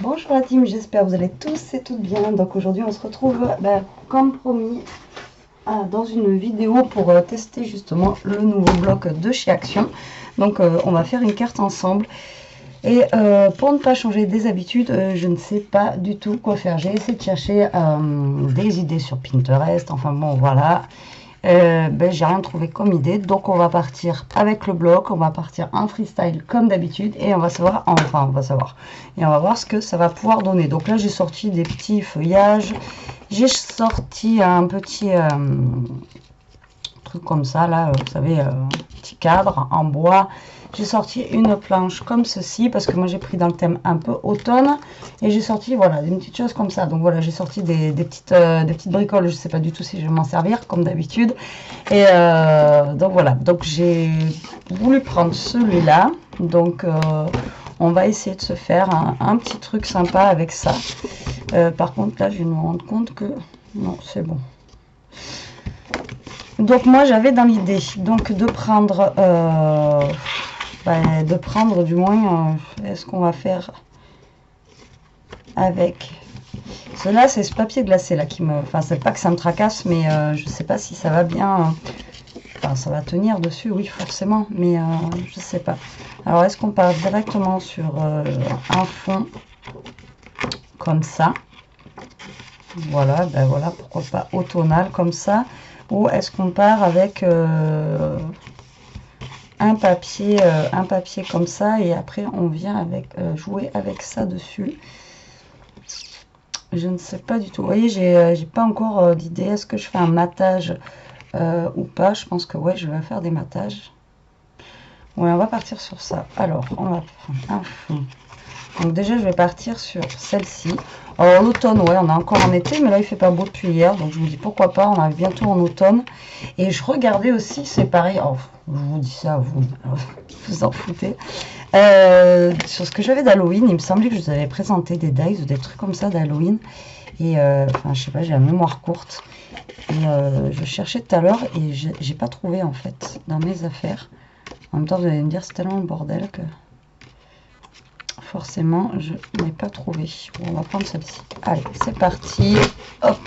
Bonjour la team, j'espère que vous allez tous et toutes bien. Donc aujourd'hui on se retrouve comme promis dans une vidéo pour tester justement le nouveau bloc de chez Action. Donc on va faire une carte ensemble. Et pour ne pas changer des habitudes, je ne sais pas du tout quoi faire. J'ai essayé de chercher des idées sur Pinterest, enfin bon voilà. J'ai rien trouvé comme idée, donc on va partir avec le bloc, on va partir en freestyle comme d'habitude et on va savoir, et on va voir ce que ça va pouvoir donner. Donc là j'ai sorti des petits feuillages, j'ai sorti un petit truc comme ça là, vous savez, petit cadre en bois. J'ai sorti une planche comme ceci parce que moi j'ai pris dans le thème un peu automne et j'ai sorti voilà des petites choses comme ça. Donc voilà, j'ai sorti des petites bricoles, je sais pas du tout si je vais m'en servir comme d'habitude. Et donc voilà, donc j'ai voulu prendre celui-là. Donc on va essayer de se faire un petit truc sympa avec ça. Par contre là je vais me rendre compte que non, c'est bon. Donc moi j'avais dans l'idée donc de prendre du moins est-ce qu'on va faire avec cela. C'est ce papier glacé là qui me, enfin c'est pas que ça me tracasse, mais je sais pas si ça va bien, enfin ça va tenir dessus, oui forcément, mais je sais pas. Alors est-ce qu'on part directement sur un fond comme ça, voilà, voilà, pourquoi pas automnal comme ça, ou est-ce qu'on part avec un papier comme ça et après on vient avec jouer avec ça dessus. Je ne sais pas du tout. Vous voyez, j'ai pas encore d'idée. Est-ce que je fais un matage ou pas? Je pense que ouais, je vais faire des matages. Ouais, on va partir sur ça. Alors, on va prendre un fond. Donc déjà, je vais partir sur celle-ci. Alors l'automne, ouais, on est encore en été, mais là il fait pas beau depuis hier, donc je me dis pourquoi pas, on arrive bientôt en automne. Et je regardais aussi, c'est pareil, oh, je vous dis ça, vous vous en foutez. Sur ce que j'avais d'Halloween, il me semblait que je vous avais présenté des dies ou des trucs comme ça d'Halloween. Et enfin, je sais pas, j'ai la mémoire courte. Et je cherchais tout à l'heure et j'ai pas trouvé en fait dans mes affaires. En même temps, vous allez me dire, c'est tellement le bordel que forcément je n'ai pas trouvé. Bon, on va prendre celle-ci. Allez, c'est parti. Hop.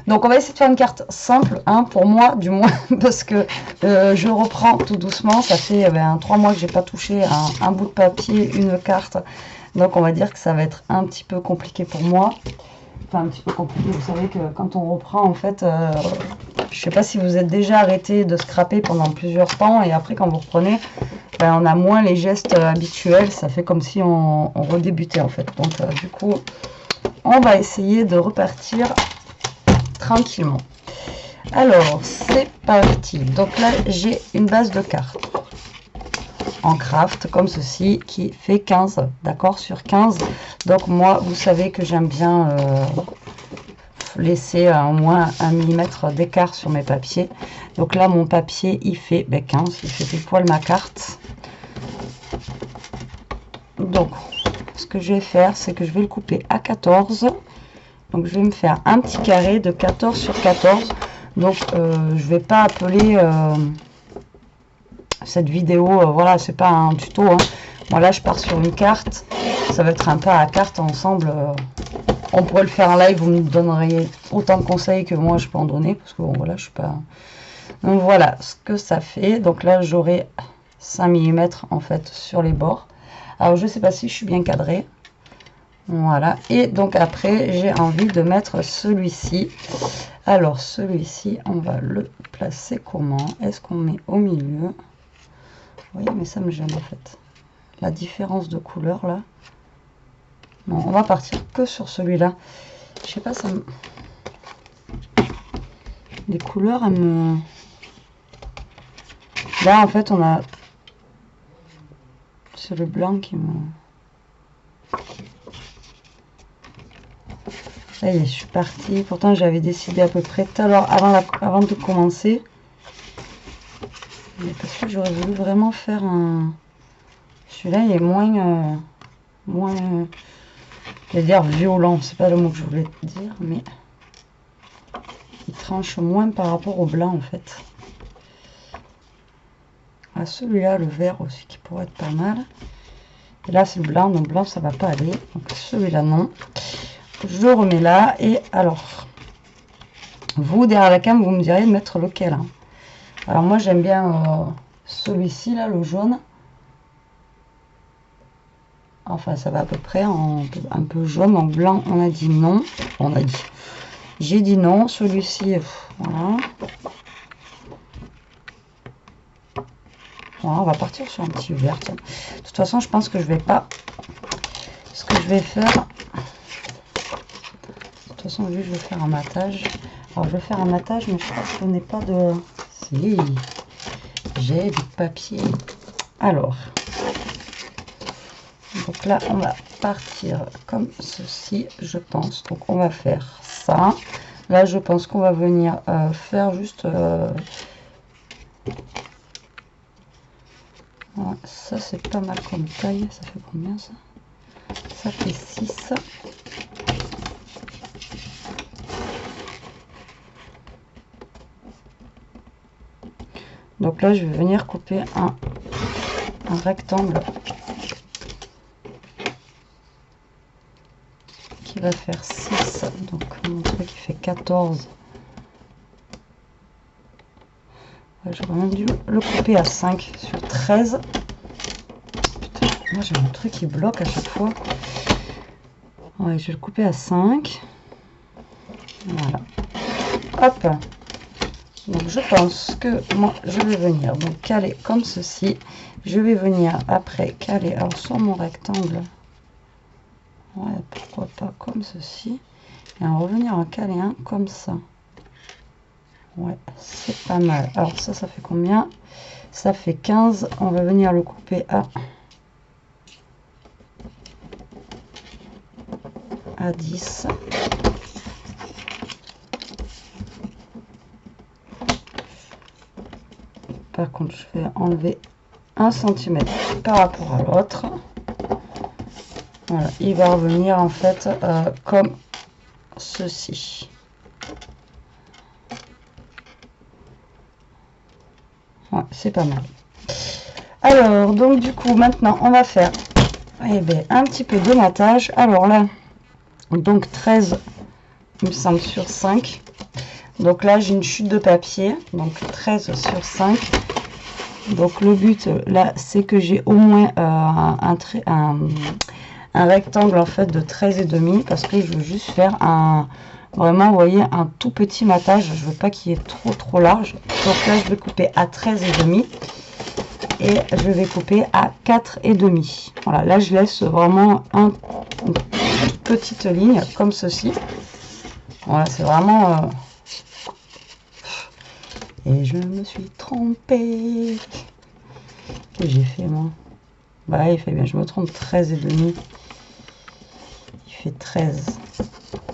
Donc on va essayer de faire une carte simple, hein, pour moi du moins, parce que je reprends tout doucement. Ça fait 3 mois que j'ai pas touché un bout de papier, une carte. Donc on va dire que ça va être un petit peu compliqué pour moi. Enfin un petit peu compliqué, vous savez que quand on reprend en fait, je sais pas si vous êtes déjà arrêté de scraper pendant plusieurs temps et après quand vous reprenez, on a moins les gestes habituels, ça fait comme si on redébutait en fait. Donc du coup on va essayer de repartir tranquillement. Alors c'est parti. Donc là j'ai une base de cartes en craft comme ceci qui fait 15, d'accord, sur 15. Donc moi vous savez que j'aime bien laisser au moins 1 mm d'écart sur mes papiers. Donc là mon papier il fait 15, il fait pile poil ma carte. Donc ce que je vais faire, c'est que je vais le couper à 14. Donc je vais me faire un petit carré de 14 sur 14. Donc je vais pas appeler cette vidéo, voilà, c'est pas un tuto, hein. Moi là je pars sur une carte, ça va être un pas à carte ensemble. On pourrait le faire en live, vous me donneriez autant de conseils que moi je peux en donner, parce que bon voilà, je suis pas. Donc voilà ce que ça fait. Donc là j'aurai 5 mm en fait sur les bords. Alors je sais pas si je suis bien cadrée. Voilà, et donc après j'ai envie de mettre celui-ci. Alors celui-ci on va le placer comment? Est-ce qu'on met au milieu? Oui, mais ça me gêne en fait. La différence de couleur là. Non, on va partir que sur celui-là. Je sais pas, ça me... Les couleurs, elles me... Là, en fait, on a... C'est le blanc qui me... Ça y est, je suis partie. Pourtant, j'avais décidé à peu près tout à l'heure, avant de commencer. Mais parce que j'aurais voulu vraiment faire un... Celui-là, il est moins... je vais dire violent, c'est pas le mot que je voulais dire, mais... Il tranche moins par rapport au blanc, en fait. À celui-là, le vert aussi, qui pourrait être pas mal. Et là, c'est le blanc, donc blanc, ça va pas aller. Donc celui-là, non. Je le remets là. Et alors, vous, derrière la cam, vous me direz de mettre lequel, hein. Alors moi, j'aime bien celui-ci, là, le jaune. Enfin, ça va à peu près en un peu jaune. En blanc, on a dit non. On a dit. J'ai dit non. Celui-ci, voilà. Voilà, on va partir sur un petit vert. Tiens. De toute façon, je pense que je vais pas. Ce que je vais faire. De toute façon, lui, je vais faire un matage. Alors, je vais faire un matage, mais je crois que je n'ai pas de. Si. J'ai du papier. Alors. Donc là, on va partir comme ceci, je pense. Donc, on va faire ça. Là, je pense qu'on va venir faire juste... ouais, ça, c'est pas mal comme taille. Ça fait combien, ça? Ça fait 6. Donc là, je vais venir couper un rectangle qui va faire 6. Donc, mon truc, il fait 14. J'aurais même dû le couper à 5 sur 13. Putain, moi j'ai un truc qui bloque à chaque fois. Ouais, je vais le couper à 5. Voilà. Hop. Donc je pense que moi je vais venir donc caler comme ceci. Je vais venir après caler alors sur mon rectangle. Ouais, pourquoi pas comme ceci. Et en revenir en caler un comme ça. Ouais, c'est pas mal. Alors ça fait combien? Ça fait 15. On va venir le couper à 10. Par contre, je vais enlever 1 cm par rapport à l'autre. Voilà, il va revenir en fait comme ceci. Ouais, c'est pas mal. Alors, donc du coup, maintenant, on va faire un petit peu de matage. Alors là, donc 13, il me semble, sur 5. Donc là, j'ai une chute de papier. Donc 13 sur 5. Donc le but, là, c'est que j'ai au moins un rectangle, en fait, de 13,5. Parce que je veux juste faire vraiment, vous voyez, un tout petit matage. Je veux pas qu'il y ait trop large. Donc là, je vais couper à 13,5. Et je vais couper à 4,5. Voilà, là je laisse vraiment une petite ligne comme ceci. Voilà, c'est vraiment... Et je me suis trompée. Qu'est-ce que j'ai fait moi? Bah il fait bien, je me trompe, 13,5. Il fait 13.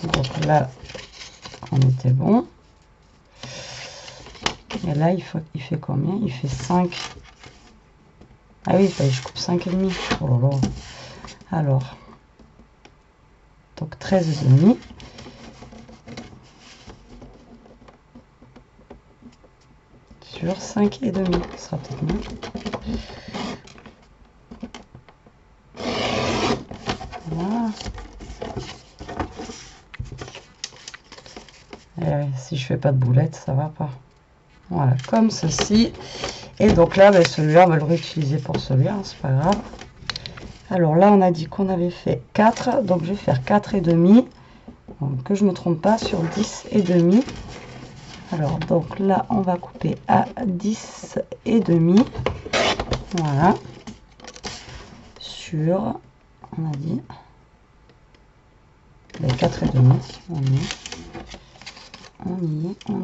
Donc là, on était bon. Et là, il fait combien? Il fait 5. Ah oui, je coupe 5,5. Oh là là. Alors, donc 13,5. Sur 5,5. Ce sera peut-être mieux. Voilà. Et si je fais pas de boulettes, ça va pas. Voilà, comme ceci. Et donc là, celui-là, on va le réutiliser pour celui-là, c'est pas grave. Alors là, on a dit qu'on avait fait 4, donc je vais faire 4,5. Que je me trompe pas, sur 10,5. Alors, donc là, on va couper à 10,5. Voilà. Sur, on a dit, les 4,5. On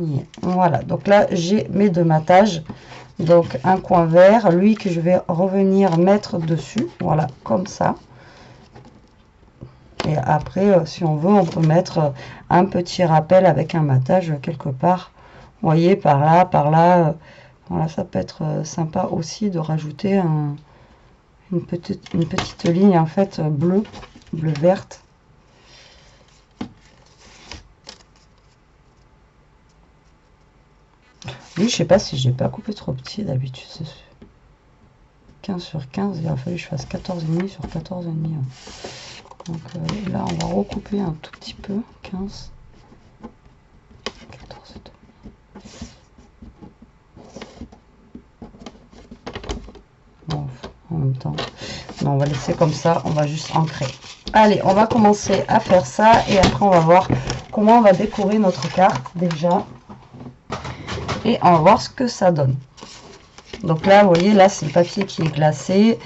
y est. Voilà, donc là, j'ai mes deux matages. Donc, un coin vert, lui que je vais revenir mettre dessus. Voilà, comme ça. Et après, si on veut, on peut mettre un petit rappel avec un matage quelque part. Vous voyez, par là. Voilà, ça peut être sympa aussi de rajouter une petite ligne, en fait, bleu-verte. Oui, je sais pas si j'ai pas coupé trop petit d'habitude. 15 sur 15, il a fallu que je fasse 14,5 sur 14,5. Hein. Donc là, on va recouper un tout petit peu. 15, 14, 2. Bon, en même temps, non, on va laisser comme ça, on va juste ancrer. Allez, on va commencer à faire ça et après on va voir comment on va décorer notre carte déjà. Et on va voir ce que ça donne. Donc là, vous voyez, là, c'est le papier qui est glacé.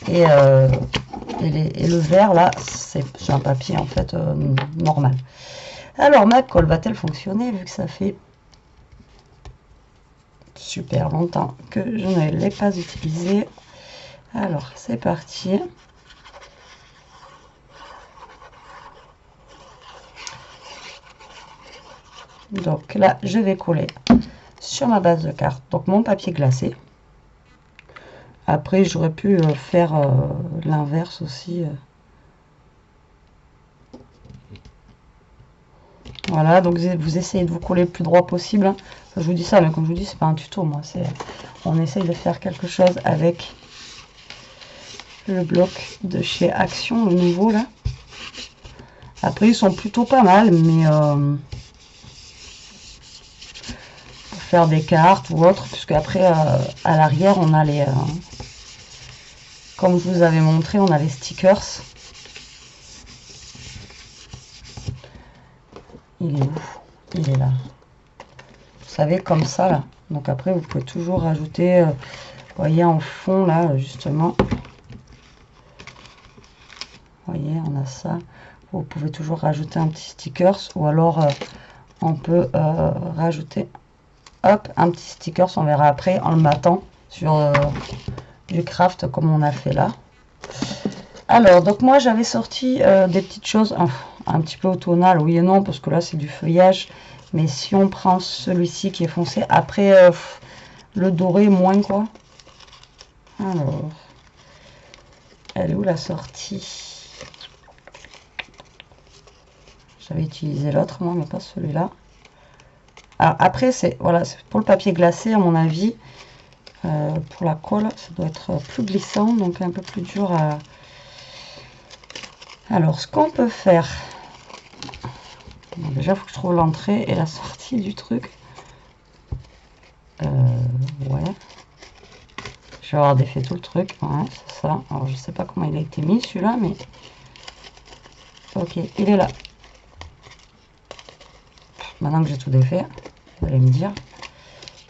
Et le vert, là, c'est un papier, en fait, normal. Alors, ma colle va-t-elle fonctionner, vu que ça fait super longtemps que je ne l'ai pas utilisée. Alors, c'est parti. Donc là, je vais coller sur ma base de carte, donc mon papier glacé. Après, j'aurais pu faire l'inverse aussi. Voilà, donc vous essayez de vous coller le plus droit possible. Hein. Enfin, je vous dis ça, mais comme je vous dis, c'est pas un tuto, moi. On essaye de faire quelque chose avec le bloc de chez Action, le nouveau, là. Après, ils sont plutôt pas mal, mais pour faire des cartes ou autre, puisque après, à l'arrière, on a les... comme je vous avais montré, on a les stickers. Il est où? Il est là. Vous savez, comme ça, là. Donc après, vous pouvez toujours rajouter, vous voyez, en fond, là, justement. Vous voyez, on a ça. Vous pouvez toujours rajouter un petit stickers. Ou alors, on peut rajouter, hop, un petit stickers. On verra après, en le mattant sur du craft, comme on a fait là. Alors, donc moi, j'avais sorti des petites choses un petit peu automnales, oui et non, parce que là, c'est du feuillage. Mais si on prend celui-ci qui est foncé, après le doré moins quoi. Alors, elle est où la sortie? J'avais utilisé l'autre moi, mais pas celui-là. Alors après, c'est voilà, c'est pour le papier glacé à mon avis. Pour la colle, ça doit être plus glissant, donc un peu plus dur à... Alors, ce qu'on peut faire... Bon, déjà, il faut que je trouve l'entrée et la sortie du truc. Ouais. Je vais avoir défait tout le truc. Ouais, c'est ça. Alors, je sais pas comment il a été mis, celui-là, mais... Ok, il est là. Maintenant que j'ai tout défait, vous allez me dire.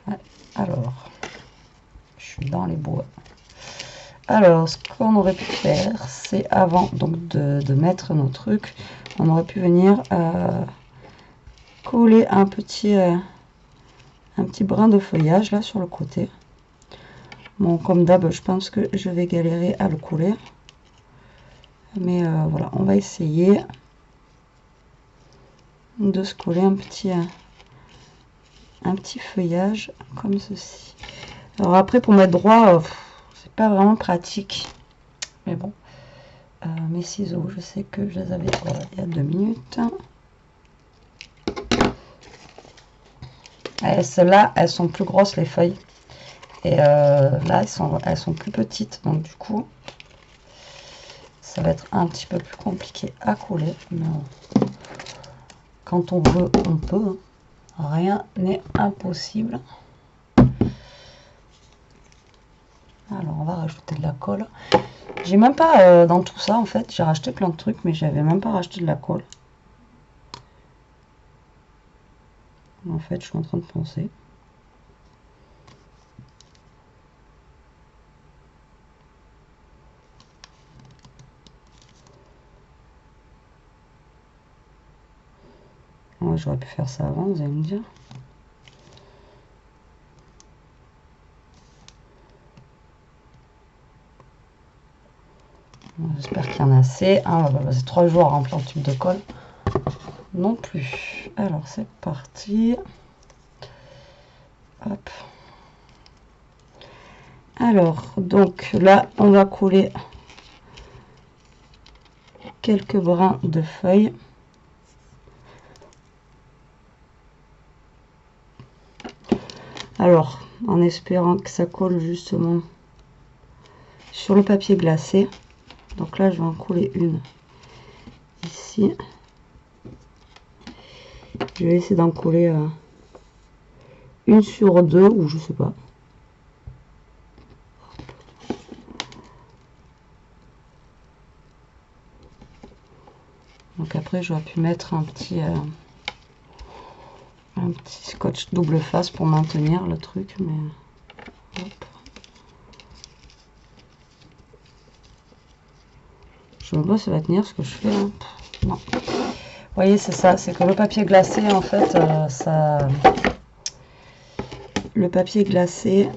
Ouais, alors, je suis dans les bois. Alors, ce qu'on aurait pu faire, c'est avant donc de mettre nos trucs, on aurait pu venir coller un petit brin de feuillage là sur le côté. Bon, comme d'hab, je pense que je vais galérer à le coller. Mais voilà, on va essayer de se coller un petit feuillage comme ceci. Alors après, pour mettre droit, c'est pas vraiment pratique. Mais bon, mes ciseaux, je sais que je les avais il y a 2 minutes. Celles-là, elles sont plus grosses, les feuilles. Et là, elles sont plus petites. Donc du coup, ça va être un petit peu plus compliqué à coller. Mais quand on veut, on peut. Rien n'est impossible. Alors, on va rajouter de la colle. J'ai même pas, dans tout ça, en fait, j'ai racheté plein de trucs, mais j'avais même pas racheté de la colle. En fait, je suis en train de penser. Ouais, j'aurais pu faire ça avant, vous allez me dire. J'espère qu'il y en a assez. Ah, bah, c'est 3 jours à remplir le tube de colle. Non plus. Alors, c'est parti. Hop. Alors, donc là, on va coller quelques brins de feuilles. Alors, en espérant que ça colle justement sur le papier glacé. Donc là, je vais en coller une ici. Je vais essayer d'en coller une sur deux, ou je sais pas. Donc après, j'aurais pu mettre un petit scotch double face pour maintenir le truc, mais hop. Je sais même pas si ça va tenir ce que je fais. Hein. Non. Vous voyez, c'est ça, c'est que le papier glacé, en fait, le papier glacé,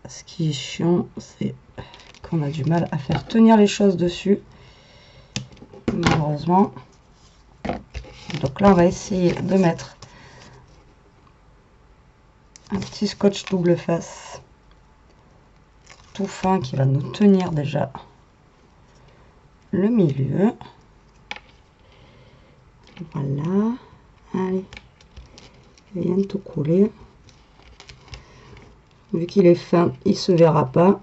ce qui est chiant, c'est qu'on a du mal à faire tenir les choses dessus, malheureusement. Donc là, on va essayer de mettre un petit scotch double face tout fin qui va nous tenir déjà le milieu. Voilà, allez, il vient de tout coller. Vu qu'il est fin, il se verra pas.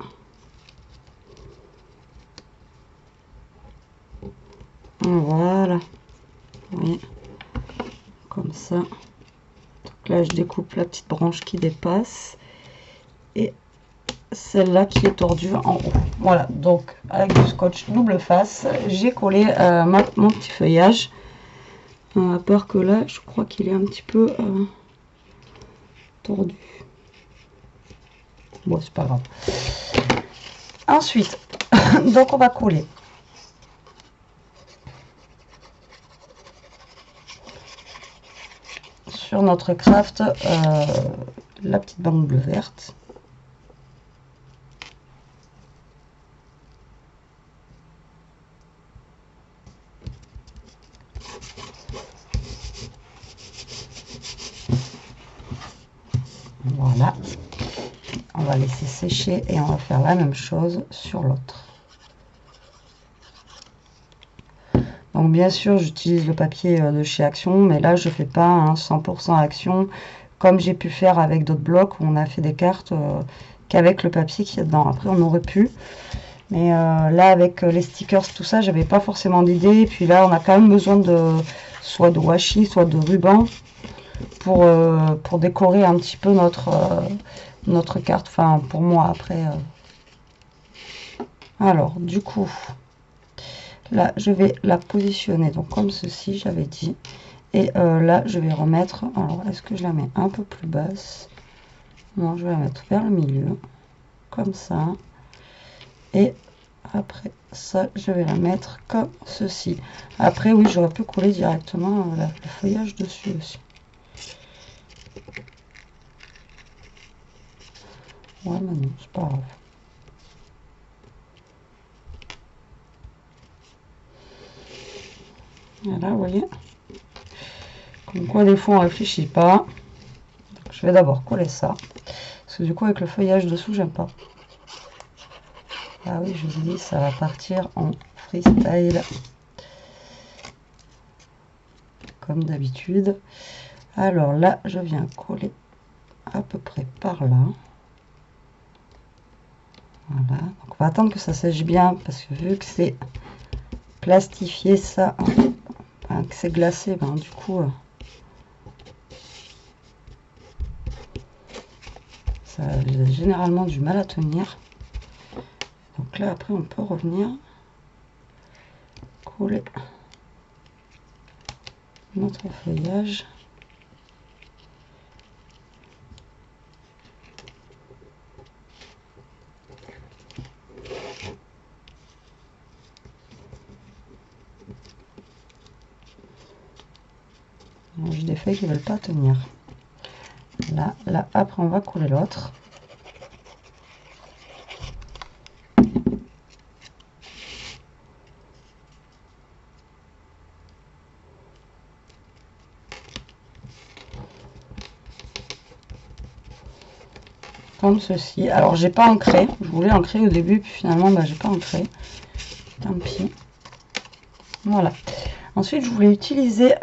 Voilà, oui, comme ça. Donc là, je découpe la petite branche qui dépasse et celle-là qui est tordue en haut. Voilà, donc avec du scotch double face, j'ai collé mon petit feuillage. À part que là, je crois qu'il est un petit peu tordu. Bon, c'est pas grave. Ensuite, donc on va coller sur notre craft la petite bande bleue verte. Voilà, on va laisser sécher et on va faire la même chose sur l'autre. Donc bien sûr, j'utilise le papier de chez Action, mais là je fais pas un 100% Action comme j'ai pu faire avec d'autres blocs où on a fait des cartes qu'avec le papier qui est dedans. Après on aurait pu, mais là avec les stickers tout ça, j'avais pas forcément d'idée. Et puis là on a quand même besoin de soit de washi, soit de ruban pour décorer un petit peu notre carte, enfin pour moi après. Alors du coup, là je vais la positionner donc comme ceci, j'avais dit, et là je vais remettre, alors est-ce que je la mets un peu plus basse? Non, je vais la mettre vers le milieu, comme ça, et après ça je vais la mettre comme ceci. Après oui, j'aurais pu coller directement le feuillage dessus aussi. Ouais, mais non, c'est pas grave. Voilà, vous voyez. Comme quoi, des fois, on réfléchit pas. Donc, je vais d'abord coller ça. Parce que du coup, avec le feuillage dessous, j'aime pas. Ah oui, je vous dis, ça va partir en freestyle. Comme d'habitude. Alors là, je viens coller à peu près par là. Voilà, donc on va attendre que ça sèche bien parce que vu que c'est plastifié ça, enfin, que c'est glacé, ben, du coup ça a généralement du mal à tenir. Donc là après on peut revenir coller notre feuillage. J'ai des feuilles qui ne veulent pas tenir. Là, après on va coller l'autre. Comme ceci. Alors j'ai pas ancré, je voulais ancrer au début, puis finalement bah, j'ai pas ancré. Tant pis. Voilà. Ensuite, je voulais utiliser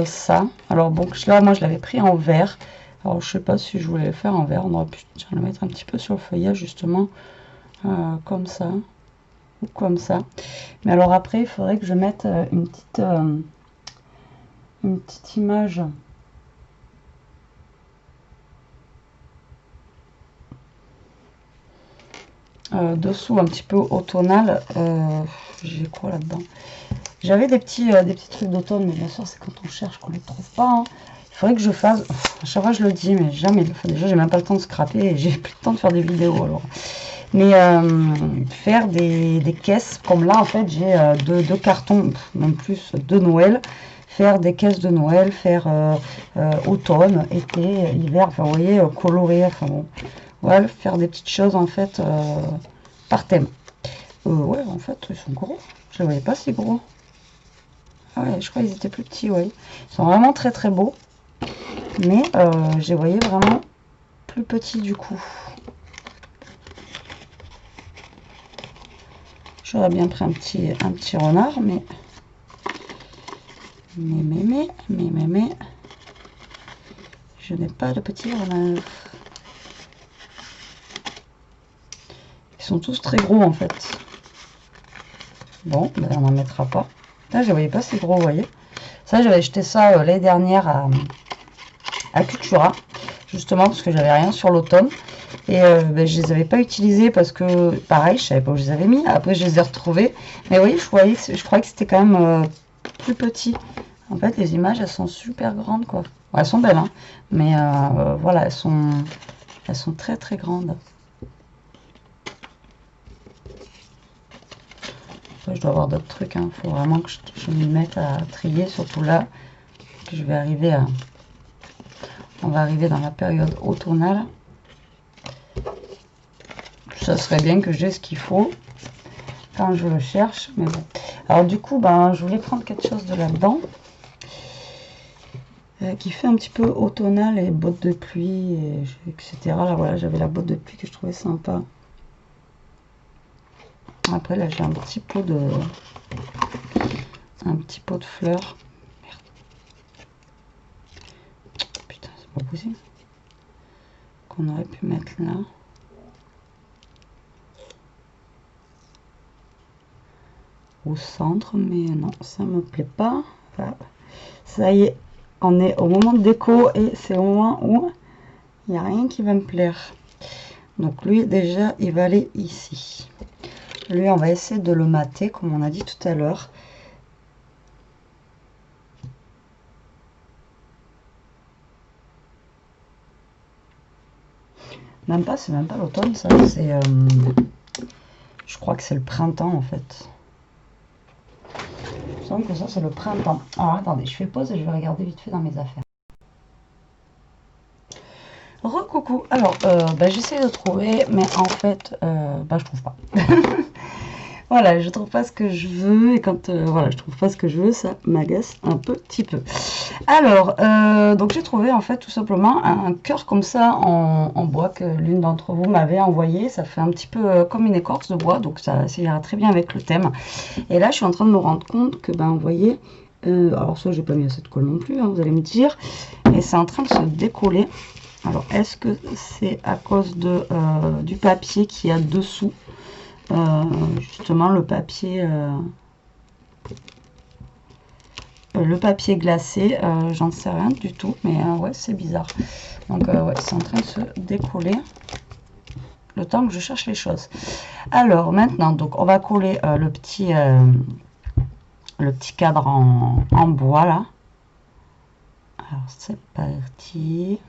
ça. Alors bon, là, moi, je l'avais pris en vert. Alors, je sais pas si je voulais le faire en vert. On aurait pu le mettre un petit peu sur le feuillage, justement, comme ça ou comme ça. Mais alors après, il faudrait que je mette une petite image dessous, un petit peu automnal. J'ai quoi là-dedans? J'avais des petits trucs d'automne, mais bien sûr, c'est quand on cherche qu'on les trouve pas. Hein. Il faudrait que je fasse. À chaque fois, je le dis, mais jamais. Enfin, déjà, j'ai même pas le temps de scraper et j'ai plus le temps de faire des vidéos. Alors. Mais faire des caisses, comme là, en fait, j'ai deux cartons, même plus, de Noël. Faire des caisses de Noël, faire automne, été, hiver, enfin, vous voyez, coloré, enfin bon. Voilà, faire des petites choses, en fait, par thème. Ouais, en fait, ils sont gros. Je les voyais pas si gros. Ah ouais, je crois qu'ils étaient plus petits, oui. Ils sont vraiment très très beaux. Mais je les voyais vraiment plus petits du coup. J'aurais bien pris un petit renard, mais je n'ai pas de petit renard. Ils sont tous très gros en fait. Bon, ben on n'en mettra pas. Là, je ne voyais pas si gros, vous voyez. Ça, j'avais acheté ça l'année dernière à Cultura, justement parce que j'avais rien sur l'automne. Et ben, je les avais pas utilisés parce que, pareil, je savais pas où je les avais mis. Après, je les ai retrouvés. Mais oui, je croyais que c'était quand même plus petit. En fait, les images, elles sont super grandes, quoi. Bon, elles sont belles, hein. Mais voilà, elles sont très très grandes. Je dois avoir d'autres trucs. Il faut vraiment que je m'y mette à trier, surtout là. Que je vais arriver à... On va arriver dans la période automnale. Ça serait bien que j'ai ce qu'il faut quand je le cherche. Mais bon. Alors du coup, ben, je voulais prendre quelque chose de là-dedans. Qui fait un petit peu automnal et bottes de pluie, etc. Là, voilà, j'avais la botte de pluie que je trouvais sympa. Après, là, j'ai un petit pot de fleurs. Merde. Putain, c'est pas possible. Qu'on aurait pu mettre là. Au centre, mais non, ça me plaît pas. Voilà. Ça y est, on est au moment de déco et c'est au moment où il n'y a rien qui va me plaire. Donc lui, déjà, il va aller ici. Lui, on va essayer de le mater, comme on a dit tout à l'heure. Même pas, c'est même pas l'automne, ça. C'est, je crois que c'est le printemps, en fait. Il me semble que ça, c'est le printemps. Alors, attendez, je fais pause et je vais regarder vite fait dans mes affaires. Recoucou. Alors, j'essaie de trouver, mais en fait, je trouve pas. Voilà, je trouve pas ce que je veux, et quand voilà, je trouve pas ce que je veux, ça m'agace un petit peu. Alors, donc j'ai trouvé en fait tout simplement un cœur comme ça en bois que l'une d'entre vous m'avait envoyé. Ça fait un petit peu comme une écorce de bois, donc ça ira très bien avec le thème. Et là, je suis en train de me rendre compte que, vous voyez, alors ça, j'ai pas mis assez de colle non plus, hein, vous allez me dire, et c'est en train de se décoller. Alors, est-ce que c'est à cause du papier qu'il y a dessous? Justement le papier glacé, j'en sais rien du tout, mais ouais, c'est bizarre. Donc ouais, c'est en train de se décoller le temps que je cherche les choses. Alors maintenant, donc on va coller le petit cadre en bois là. Alors c'est parti.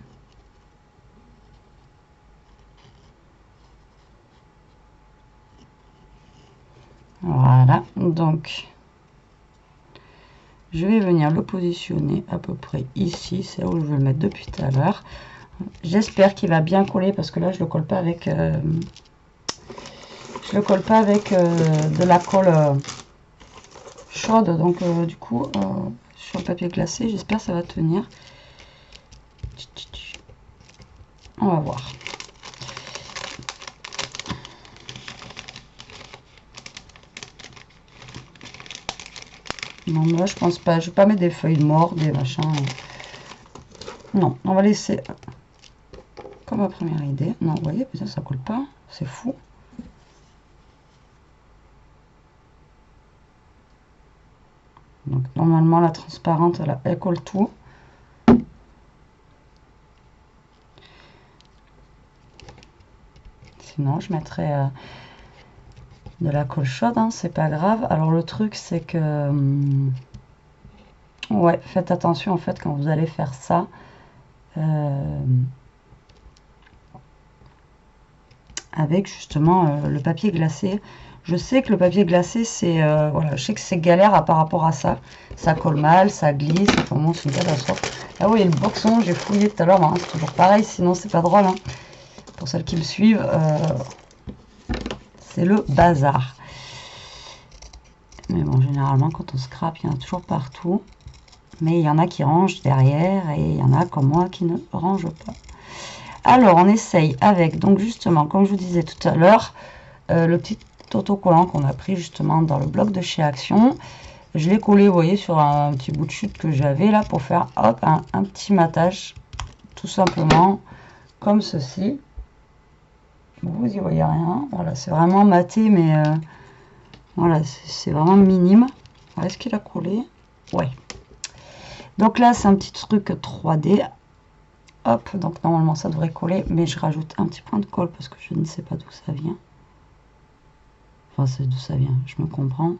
Voilà, donc je vais venir le positionner à peu près ici, c'est là où je veux le mettre depuis tout à l'heure. J'espère qu'il va bien coller parce que là je le colle pas avec de la colle chaude, donc du coup sur le papier glacé, j'espère que ça va tenir. On va voir. Non, là je pense pas, je vais pas mettre des feuilles mortes, des machins. Non, on va laisser comme ma première idée. Non, vous voyez, ça colle pas, c'est fou. Donc normalement la transparente elle colle tout. Sinon je mettrais de la colle chaude, hein, c'est pas grave. Alors le truc c'est que ouais, faites attention en fait quand vous allez faire ça. Avec justement le papier glacé. Je sais que le papier glacé, c'est voilà, je sais que c'est galère par rapport à ça. Ça colle mal, ça glisse, enfin bon, c'est une catastrophe. Ah oui, le boxon, j'ai fouillé tout à l'heure, hein, c'est toujours pareil, sinon c'est pas drôle. Hein. Pour celles qui me suivent, c'est le bazar. Mais bon, généralement, quand on scrape, il y en a toujours partout. Mais il y en a qui rangent derrière et il y en a comme moi qui ne rangent pas. Alors, on essaye avec, donc justement, comme je vous disais tout à l'heure, le petit autocollant qu'on a pris justement dans le bloc de chez Action. Je l'ai collé, vous voyez, sur un petit bout de chute que j'avais là pour faire, hop, un petit matage, tout simplement, comme ceci. Vous y voyez rien. Voilà, c'est vraiment maté, mais voilà, c'est vraiment minime. Est-ce qu'il a collé? Ouais. Donc là, c'est un petit truc 3D. Hop, donc normalement ça devrait coller, mais je rajoute un petit point de colle parce que je ne sais pas d'où ça vient. Enfin, c'est d'où ça vient, je me comprends.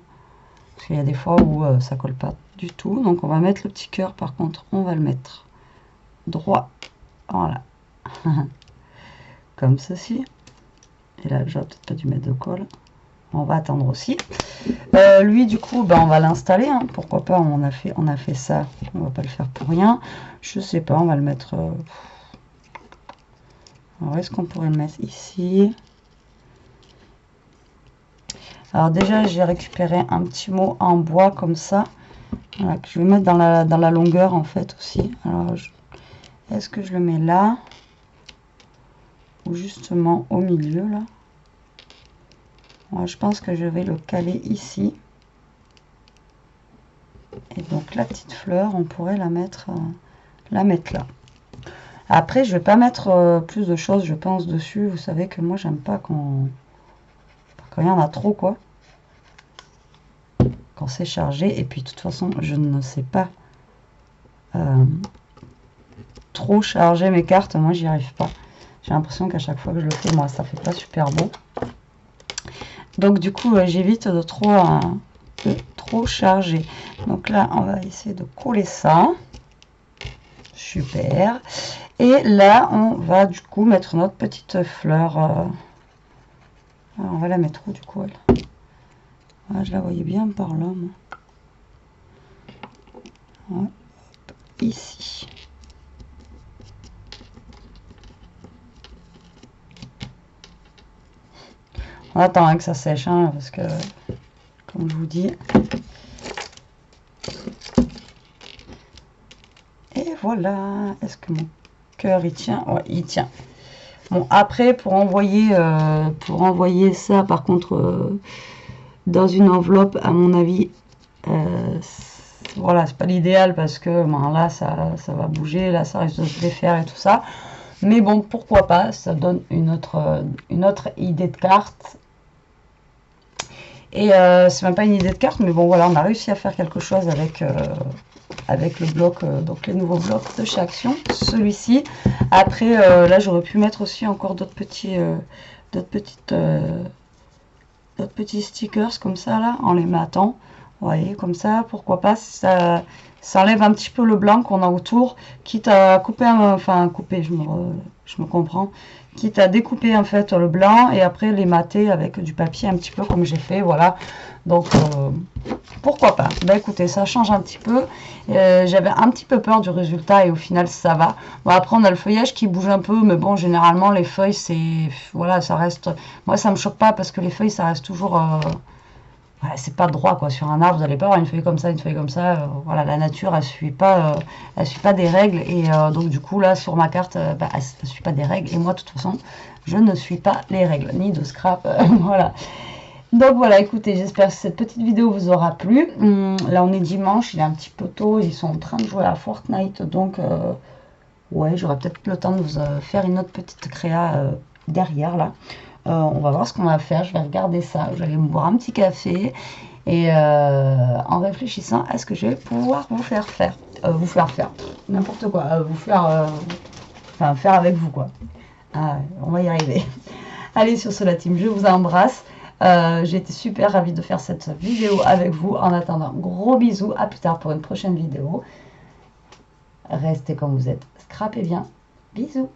Parce qu'il y a des fois où ça colle pas du tout. Donc on va mettre le petit cœur, par contre, on va le mettre droit. Voilà. Comme ceci. Et là, j'aurais peut-être pas dû mettre de colle. On va attendre aussi. Lui, du coup, ben, on va l'installer. Hein. Pourquoi pas, on a fait ça. On va pas le faire pour rien. Je sais pas, on va le mettre... Alors, est-ce qu'on pourrait le mettre ici? Alors déjà, j'ai récupéré un petit mot en bois comme ça. Voilà, que je vais mettre dans la longueur, en fait, aussi. Alors, est-ce que je le mets là? Ou justement au milieu, là? Moi, je pense que je vais le caler ici. Et donc la petite fleur, on pourrait la mettre là. Après, je vais pas mettre plus de choses, je pense, dessus. Vous savez que moi, j'aime pas quand il y en a trop, quoi. Quand c'est chargé. Et puis, de toute façon, je ne sais pas trop charger mes cartes. Moi, j'y arrive pas. J'ai l'impression qu'à chaque fois que je le fais, moi, ça fait pas super beau. Donc du coup, j'évite de trop charger. Donc là, on va essayer de coller ça. Super. Et là, on va du coup mettre notre petite fleur. Alors, on va la mettre où du coup elle? Ah, je la voyais bien par là. Ouais. Ici. On attend que ça sèche, hein, parce que, comme je vous dis... Et voilà. Est-ce que mon cœur, il tient? Ouais, il tient. Bon, après, pour envoyer ça, par contre, dans une enveloppe, à mon avis, voilà, c'est pas l'idéal, parce que ben, là, ça va bouger, là, ça risque de se défaire et tout ça. Mais bon, pourquoi pas, ça donne une autre idée de carte. Et c'est même pas une idée de carte, mais bon voilà, on a réussi à faire quelque chose avec le bloc, donc les nouveaux blocs de chez Action, celui-ci. Après, là j'aurais pu mettre aussi encore d'autres petits stickers comme ça là, en les mettant. Vous voyez, comme ça, pourquoi pas, ça enlève un petit peu le blanc qu'on a autour, quitte à couper, je me comprends, quitte à découper en fait le blanc et après les mater avec du papier un petit peu comme j'ai fait, voilà. Donc pourquoi pas. Ben écoutez, ça change un petit peu. J'avais un petit peu peur du résultat et au final ça va. Bon, après on a le feuillage qui bouge un peu, mais bon généralement les feuilles c'est, voilà, ça reste, moi ça me choque pas parce que les feuilles ça reste toujours voilà, c'est pas droit quoi. Sur un arbre, vous n'allez pas avoir une feuille comme ça, une feuille comme ça. Voilà, la nature, elle suit pas des règles. Et donc du coup là, sur ma carte, bah, elle ne suit pas des règles. Et moi, de toute façon, je ne suis pas les règles, ni de scrap. Voilà. Donc voilà, écoutez, j'espère que cette petite vidéo vous aura plu. Là, on est dimanche, il est un petit peu tôt. Ils sont en train de jouer à Fortnite, donc ouais, j'aurai peut-être le temps de vous faire une autre petite créa derrière là. On va voir ce qu'on va faire, je vais regarder ça, je vais aller me boire un petit café et en réfléchissant à ce que je vais pouvoir vous faire faire. N'importe quoi, enfin faire avec vous quoi. Ah, on va y arriver. Allez, sur ce la team, je vous embrasse. J'ai été super ravie de faire cette vidéo avec vous. En attendant, gros bisous, à plus tard pour une prochaine vidéo. Restez comme vous êtes, scrapez bien. Bisous.